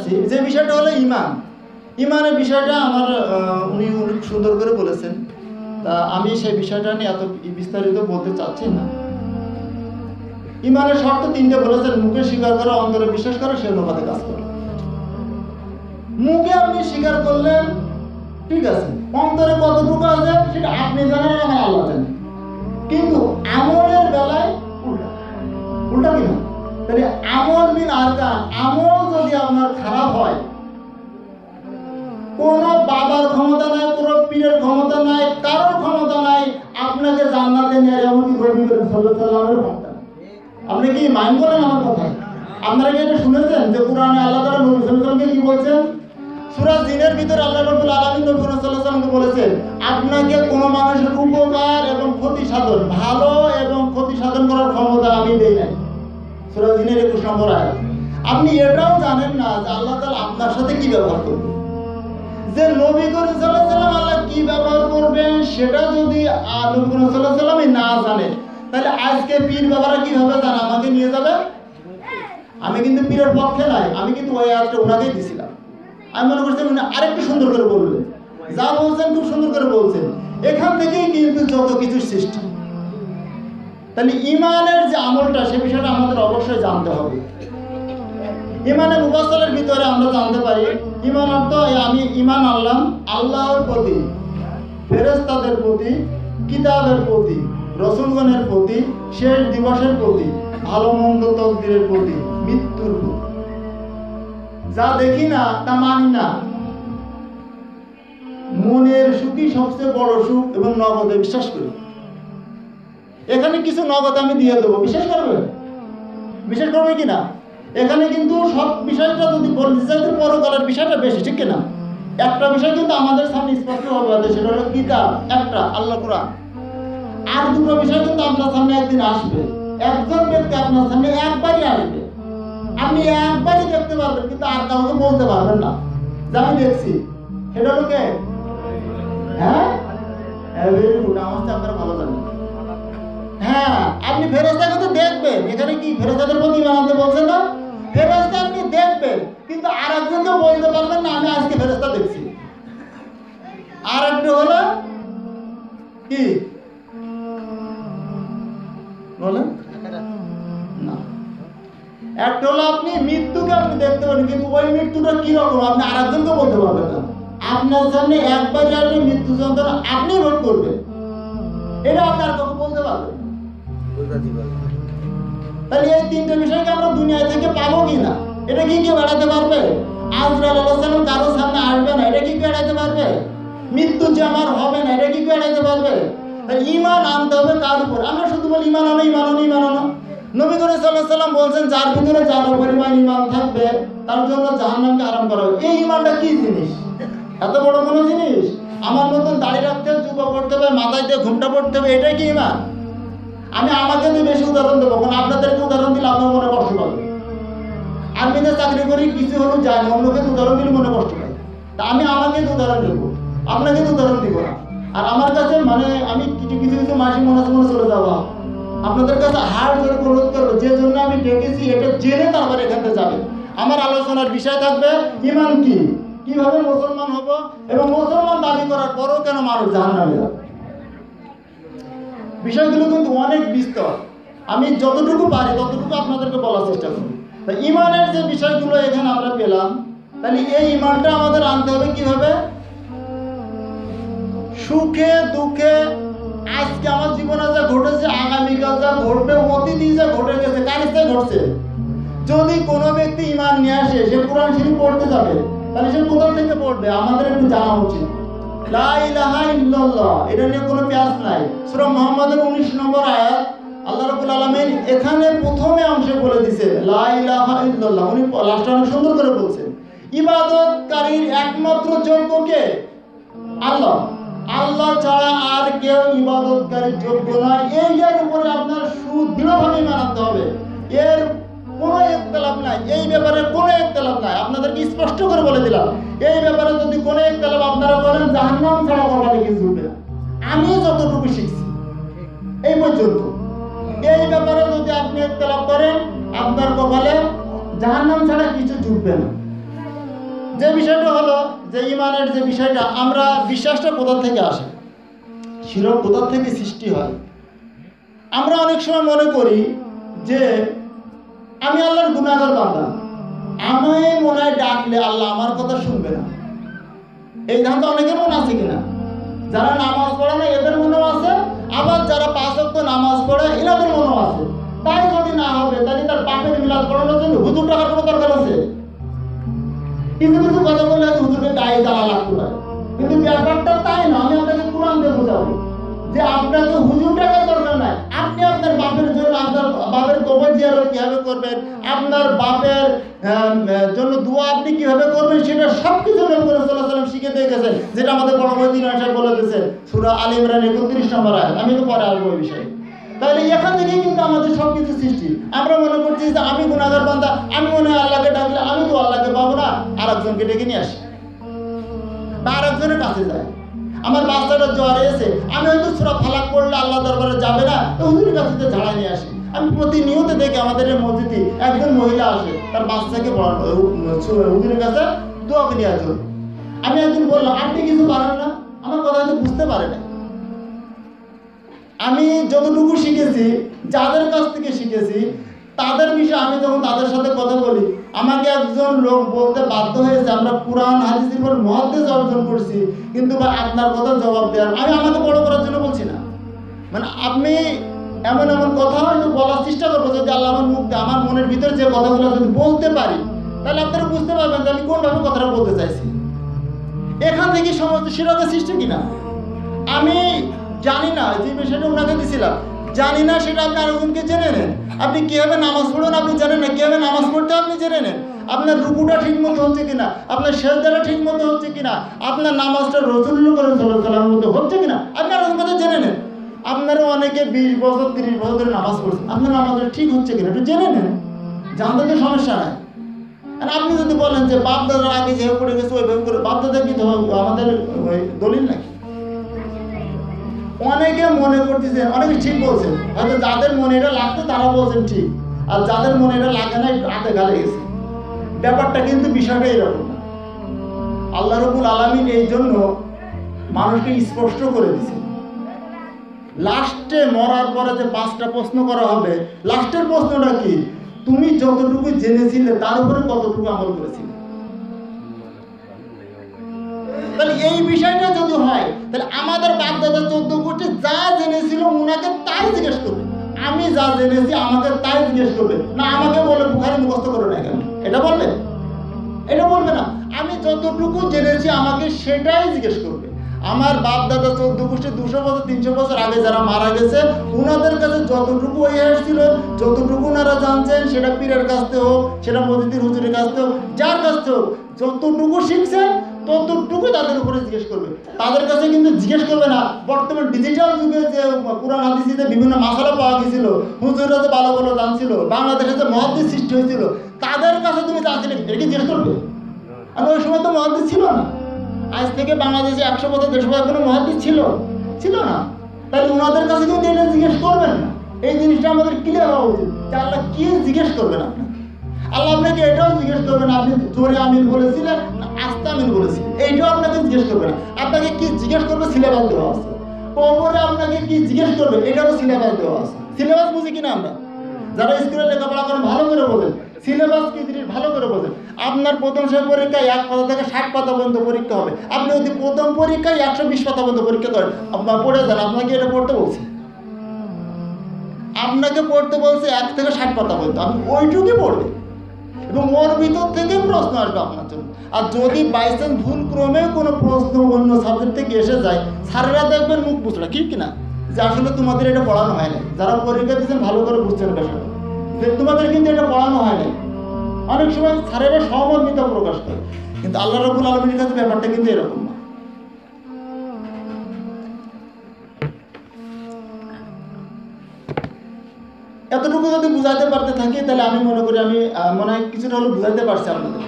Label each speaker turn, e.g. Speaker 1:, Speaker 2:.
Speaker 1: আসছি, যে বিষয়টা হলো ইমান। ইমানের বিষয়টা আমার উনি অনেক সুন্দর করে বলেছেন, তা আমি সেই বিষয়টা নিয়ে এত বিস্তারিত বলতে চাচ্ছি না। ইমানের শর্ত 3টে বলেছেন, মুখে স্বীকার করা, অন্তরে বিশ্বাস করা, সে অনুপাতে কাজ করা। মুখে আপনি স্বীকার করলেন, ঠিক আছে, অন্তরে কতটুকু আছে সেটা আপনি জানেন, আমার আল্লাহ জানেন। কিন্তু আমলের বেলায় উল্টা, উল্টা কিনা? তাহলে আমল বিন আরকান, আমল যদি আপনার খারাপ হয়, কোনো বাবার ক্ষমতা নাই, কোনো পীরের ক্ষমতা নাই, কারোর ক্ষমতা নাই আপনাকে জান্নাতে নিয়ে, এমনকি নবী করিম সাল্লাল্লাহু আলাইহি ওয়াসাল্লামের ক্ষমতা। আপনি কি মাইন্ড করেন আমার কথা? আপনারা কি এটা শুনেছেন যে কোরআনে আল্লাহ তাআলা নবী সাল্লাল্লাহু আলাইহি ওয়াসাল্লামকে কি বলছেন? সূরা জিনের ভিতরে আল্লাহ রাব্বুল আলামিন নবী সাল্লাল্লাহু আলাইহি ওয়াসাল্লামকে বলেছেন, আপনাকে কোনো মানুষের উপকার এবং ক্ষতি সাধন, ভালো এবং ক্ষতি সাধন করার ক্ষমতা আমি দেই নাই। সূরা জিনের 21 নম্বর আয়াত। আপনি এটাও জানেন না যে আল্লাহ তাআলা আপনার সাথে কি ব্যবহার করবে, যে নবী করিম সাল্লাল্লাহু আলাইহি ওয়াসাল্লাম আল্লাহ কি ব্যবহার করবেন সেটা যদি নবী করিম সাল্লাল্লাহু আলাইহি ওয়াসাল্লামই না জানে, তাহলে আজকে পীর বাবারা কিভাবে জানে আমাকে নিয়ে যাবে? আমি কিন্তু পীরের পক্ষে নাই, আমি কিন্তু ওই আয়াতটা ওনাকেই দিছিলাম। আমি মনে করছি উনি আরেকটু সুন্দর করে বলবেন, যা বলছেন খুব সুন্দর করে বলছেন। এখান থেকেই কিন্তু যত কিছু সৃষ্টি। তাহলে ইমানের যে আমলটা, সে বিষয়টা আমাদের অবশ্যই জানতে হবে। ইমানের মুফাসসালের ভিতরে আমরা জানতে পারি, ইমান অর্থ আমি ইমান আনলাম আল্লাহর প্রতি, ফেরেশতাদের প্রতি, কিতাবের প্রতি, রাসূলগণের প্রতি, শেষ দিবসের প্রতি, ভালো মন্দ তকদিরের প্রতি, মৃত্যুর প্রতি। যা দেখি না তা মানি না। মনের সুখই সবচেয়ে বড় সুখ, এবং নগদে বিশ্বাস করি। এখানে কিছু নগদ আমি দিয়ে দেবো, বিশ্বাস করবে? বিশ্বাস করবে কিনা? এখানে কিন্তু সব বিষয়টা যদি বলতে চাই, পরকালের বিষয়টা বেশি, ঠিক কিনা? একটা বিষয় কিন্তু আমাদের সামনে স্পষ্ট হবে, সেটা হলো কিতাব, একটা আল্লাহ কোরআন। আর দুটো বিষয় কিন্তু আপনার সামনে একদিন আসবে। একজন ব্যক্তি আপনার সামনে একবারই আসবে, আপনি একবারই দেখতে পারবেন, কিন্তু আর কাউকে বলতে পারবেন না যে আমি দেখছি। সেটা হলো কে? হ্যাঁ, ভেরি গুড, আমার চেয়ে আপনারা ভালো জানেন। হ্যাঁ, আপনি ফেরেশতাকে তো দেখবেন। এখানে কি ফেরেশতাদের প্রতি ঈমান আনতে বলছেন না? ফেরেশতা আপনি দেখবেন, কিন্তু আর একজনকে বলতে পারবেন না আমি আজকে ফেরেশতা দেখছি। আর একটু হলো কি বলেন না, একটা হলো আপনি মৃত্যুকে আপনি দেখতে পারেন, কিন্তু ওই মৃত্যুটা কি রকম আপনি আর একজনকে বলতে পারবেন না। আপনার সামনে একবার আসলে মৃত্যু যন্ত্রণা, আপনি ভোট করবেন, এটা আপনি আর কাউকে বলতে পারবেন। তাহলে এই 3টে বিষয়কে আমরা দুনিয়া থেকে পাবো কিনা, এটা কি কেউ এড়াতে পারবে? আজরাইল আলাইহিস সালাম কারো সামনে আসবে না, এটা কি কেউ এড়াতে পারবে? মৃত্যু যে আমার হবে না, এটা কি কেউ এড়াতে পারবে? তাই ঈমান আনতে হবে কার উপর? আমরা শুধু বলি ঈমান আনো, ঈমান আনো, ঈমান আনো। নবী করিম সাল্লাল্লাহু আলাইহি ওয়াসাল্লাম বলছেন, যার ভিতরে যার পরিমাণ ঈমান থাকবে তার জন্য জাহান্নামকে আরাম করা হবে। এই ঈমানটা কি জিনিস? এত বড় কোনো জিনিস? আমার মতন দাড়ি রাখতে হবে, জুব্বা পড়তে হবে, মাথায় দিয়ে ঘুমটা পড়তে হবে, এটাই কি ঈমান? আমি আমাকে দিয়ে বেশি উদাহরণ দেবো, কারণ আপনাদেরকে উদাহরণ দিলে আপনার মনে কষ্ট পাবে। আমি যে চাকরি করি কিছু হলেও জানি, অন্যকে উদাহরণ দিলে মনে কষ্ট পাই। তা আমি আমাকে উদাহরণ দেবো, আপনাকে উদাহরণ দিব না। আর আমার কাছে মানে আমি কিছু কিছু মাসে মনে চলে যাবো, আপনাদের কাছে হার জোরে অনুরোধ করবো, যে জন্য আমি ডেকেছি এটা জেনে তারপরে এখান থেকে যাবে। আমার আলোচনার বিষয় থাকবে ঈমান কি, কিভাবে মুসলমান হব, এবং মুসলমান দাবি করার পরও কেন মানুষ জাহান্নামে যাবে। বিষয়গুলো কিন্তু অনেক বিস্তর, আমি যতটুকু পারি ততটুকু আপনাদেরকে বলার চেষ্টা করি। ঈমানের যে বিষয়গুলো এখানে আমরা পেলাম, তাহলে এই ঈমানটা আমাদের আনতে হবে কিভাবে? সুখে দুঃখে, আজকে আমার জীবনে যা ঘটেছে, আগামীকাল যা ঘটবে, অতীতে যা ঘটে গেছে, কার ইচ্ছায় ঘটছে। যদি কোনো ব্যক্তি ঈমান নিয়ে আসে, সে কোরআন শরীফ পড়তে যাবে, তাহলে সে কোথা থেকে পড়বে? আমাদের একটু জানা উচিত। লা ইলাহা ইল্লাল্লাহ, এটা নিয়ে কোনো পেঁয়াজ নাই। সূরা মুহাম্মাদের 19 নম্বর আয়াত, আল্লাহ রাব্বুল আলামিন এখানে প্রথমে অংশে বলে দিয়েছে লা ইলাহা ইল্লাল্লাহ। উনি লাস্টে অনেক সুন্দর করে বলছেন, ইবাদতকারীর একমাত্র যোগ্য কে? আল্লাহ। আল্লাহ ছাড়া আর কেউ ইবাদতকারীর যোগ্য নয়। এইটার উপরে আপনার সুদৃঢ়ভাবে ঈমান আনতে হবে। এর কোনো ইখতিলাফ নাই, এই ব্যাপারে কোনো ইখতিলাফ নাই। আপনাদেরকে স্পষ্ট করে বলে দিলাম, এই ব্যাপারে যদি কোনো ইখতিলাফ আপনারা করেন, জাহান্নাম ছাড়া কপালে কিছু জুটবে না। আমি যতটুকু শিখছি এই পর্যন্ত, এই ব্যাপারে যদি আপনি ইখতিলাফ করেন, আপনার কপালে জাহান্নাম ছাড়া কিছু জুটবে না। যে বিষয়টা হলো যে ইমানের যে বিষয়টা, আমরা বিশ্বাসটা কোথা থেকে আসে, শিরক কোথা থেকে সৃষ্টি হয়। আমরা অনেক সময় মনে করি যে আমি আল্লাহর গুনাহগার বান্দা, আমি মনে হয় ডাকলে আল্লাহ আমার কথা শুনবে না। এই ধারণা অনেকের মনে আছে কিনা? যারা নামাজ পড়ে না এদের মনেও আছে, আবার যারা 5 ওয়াক্ত নামাজ পড়ে এনাদের মনেও আছে। তাই যদি না হবে তাহলে তার পাপের মিলাদ করানোর জন্য হুজুর টাকার কোনো দরকার আছে? কিছু কিছু কথা বলে হুজুরকে দায়ী দেওয়া লাগতে পারে, কিন্তু ব্যাপারটা তাই না। আমি আপনাকে কোরআন দিয়ে বোঝাবো যে আপনাকে হুজুর টাকার দরকার নাই। আপনি আপনার বাপের জন্য আপনার বাপের কবর জিয়ারত কিভাবে করবেন, আপনার বাপের জন্য দোয়া আপনি কিভাবে করবেন, সেটা সব কিছু নবী সাল্লাল্লাহু আলাইহি ওয়াসাল্লাম শিখে দিয়ে গেছেন, যেটা আমাদের বড় ভাই দিন সাহেব বলে দিয়েছেন সূরা আলে ইমরান 31 নম্বর আয়াত। আমি তো পরে আসবো এই বিষয়ে। তাহলে এখান থেকে কিন্তু আমাদের সব কিছু সৃষ্টি। আমরা মনে করছি যে আমি গুনাহগার বান্দা, আমি মনে হয় আল্লাহকে ডাকলে আমি তো আল্লাহকে পাবো না, আর একজনকে ডেকে নিয়ে আসি বা আর একজনের কাছে যায়। আমার বাচ্চাটা জ্বর এসে আমি হয়তো সূরা ফালাক পড়লে আল্লাহ দরবারে যাবে না, তো হুজুরের কাছে ঝাড়াই নিয়ে আসি। আমি প্রতিনিয়ত দেখি আমাদের এই মসজিদে একজন মহিলা আসে তার বাচ্চাকে হুজুরের কাছে দোয়া নেওয়ার জন্য। আমি একদিন বললাম আপনি কিছু পারেন না, আমার কথা হয়তো বুঝতে পারে না। আমি যতটুকু শিখেছি, যাদের কাছ থেকে শিখেছি, তাদের বিষয়ে আমি যখন তাদের সাথে কথা বলি, আমাকে একজন লোক বলতে বাধ্য হয়েছে আমরা কোরআন হাদিসের উপর মুহাদ্দিস অর্জন করছি, কিন্তু ভাই আপনার কথা জবাব দেওয়ার, আমি আমাকে বড় করার জন্য বলছি না, মানে আপনি এমন এমন কথা হয়তো বলার চেষ্টা করবো, যদি আল্লাহ আমার মুখ দিয়ে আমার মনের ভিতরে যে কথাগুলো যদি বলতে পারি, তাহলে আপনারা বুঝতে পারবেন যে আমি কোনভাবে কথাটা বলতে চাইছি। এখান থেকে সমস্ত শিরকের সৃষ্টি কিনা আমি জানি না। যে বিষয়টা ওনাকে দিয়েছিলাম জানি না, সেটা আপনি আরেকজনকে জেনে নেন। আপনি কীভাবে নামাজ পড়ুন আপনি জানেন না, কীভাবে নামাজ পড়তে আপনি জেনে নেন। আপনার রুকুটা ঠিক মতো হচ্ছে কিনা, আপনার সেজদাটা ঠিক মতো হচ্ছে কিনা, আপনার নামাজটা রাসূলুল্লাহ সাল্লাল্লাহু আলাইহি ওয়াসাল্লামের মতো হচ্ছে কিনা আপনি আরেকজন কথা জেনে নেন। আপনারা অনেকে 20 বছর 30 বছর ধরে নামাজ পড়ছেন, আপনার নামাজটা ঠিক হচ্ছে কিনা একটু জেনে নেন, জানতে তো সমস্যা নাই। আর আপনি যদি বলেন যে বাপ দাদার আগে যেভাবে পড়ে গেছে ওইভাবে করে, বাপ দাদা কি আমাদের দলিল নাকি? অনেকে মনে করতেছে, অনেকে ঠিক বলছেন, হয়তো যাদের মনে এটা লাগতো তারা বলছেন ঠিক, আর যাদের মনে এটা লাগে না একটু হাতে গালে গেছে। ব্যাপারটা কিন্তু বিষয়টা এরকম না। আল্লাহ রাব্বুল আলামিন এই জন্য মানুষকে স্পষ্ট করে দিয়েছে। লাস্টে মরার পরে যে 5টা প্রশ্ন করা হবে, লাস্টের প্রশ্নটা কি? তুমি যতটুকু জেনেছিলে তার উপরে কতটুকু আমল করেছিলে। তাহলে এই বিষয়টা যদি হয়, তাহলে আমাদের বাপ দাদা 14 গোষ্ঠী যা জেনেছিল ওনাকে তাই জিজ্ঞেস করবে। আমি যা জেনেছি আমাকে তাই জিজ্ঞেস করবে না, আমাকে বলে বুখারী মুখস্থ করো না কেন, এটা বলবে? এটা বলবে না। আমি যতটুকু জেনেছি আমাকে সেটাই জিজ্ঞেস করবে। আমার বাপ দাদা 14 গোষ্ঠী 200 বছর 300 বছর আগে যারা মারা গেছে, ওনাদের কাছে যতটুকু ওই আসছিল, যতটুকু ওনারা জানছেন, সেটা পীরের কাছ থেকে হোক, সেটা মসজিদের হুজুরের কাছ থেকে হোক, যার কাছ থেকে হোক, যতটুকু শিখছেন ততটুকু তাদের উপরে জিজ্ঞেস করবে। তাদের কাছে কিন্তু জিজ্ঞেস করবে না বর্তমান ডিজিটাল যুগে যে কোরআন হাদিসে বিভিন্ন মাসালা পাওয়া গেছিল, হুজুররা যে ভালো ভালো জানছিল, বাংলাদেশে যে মুহাদ্দিস সৃষ্টি হয়েছিল, তাদের কাছে তুমি জানছিলে এটা কি জিজ্ঞেস করবে? আর ওই সময় তো মুহাদ্দিস ছিল না। আজ থেকে বাংলাদেশে 100 বছর 150 বছর কোনো মুহাদ্দিস ছিল না। তাহলে ওনাদের কাছে কিন্তু এটা জিজ্ঞেস করবেন না। এই জিনিসটা আমাদের ক্লিয়ার হওয়া উচিত যে আল্লাহ কি জিজ্ঞেস করবেন আপনি। আল্লাহ আপনাকে এটাও জিজ্ঞেস করবেন আপনি জোরে আমিন বলেছিলেন না আস্তে আমিন বলেছিলেন, এইটাও আপনাকে জিজ্ঞেস করবে না। আপনাকে কি জিজ্ঞেস করবে সিলেবাস দেওয়া আছে। কবরে আপনাকে কি জিজ্ঞেস করবে এটারও সিলেবাস দেওয়া আছে। সিলেবাস বুঝি কিনা আমরা যারা স্কুলে লেখাপড়া করেন ভালো করে বোঝেন সিলেবাস কি জিনিস, ভালো করে বোঝেন। আপনার প্রথম শ্রেণী পরীক্ষায় 1 পাতা থেকে 60 পাতা পর্যন্ত পরীক্ষা হবে। আপনি যদি প্রথম পরীক্ষায় 120 পাতা পর্যন্ত পরীক্ষা করেন, আপনার পড়ে যান, আপনাকে এটা পড়তে বলছে, আপনাকে পড়তে বলছে 1 থেকে 60 পাতা পর্যন্ত, আপনি ওইটুকুই পড়বেন এবং ওর ভিতর থেকে প্রশ্ন আসবে আপনার জন্য। আর যদি বাইচান্স ভুল ক্রমে কোনো প্রশ্ন অন্য সাবজেক্ট থেকে এসে যায়, স্যারেরা দেখবেন মুখ বুঝরা কি কিনা যে আসলে তোমাদের এটা পড়ানো হয় না। যারা পরীক্ষা দিচ্ছেন ভালো করে বুঝছেন বিষয়টা যে তোমাদের কিন্তু এটা পড়ানো হয় না। অনেক সময় স্যারেরা সহমর্মিতা প্রকাশ করে, কিন্তু আল্লাহ রাব্বুল আলামিনের কাছে ব্যাপারটা কিন্তু এরকম না। এতটুকু যদি বুঝাইতে পারতে থাকি তাহলে আমি মনে করি আমি মনে হয় কিছুটা হলেও বুঝাইতে পারছি আপনাদের।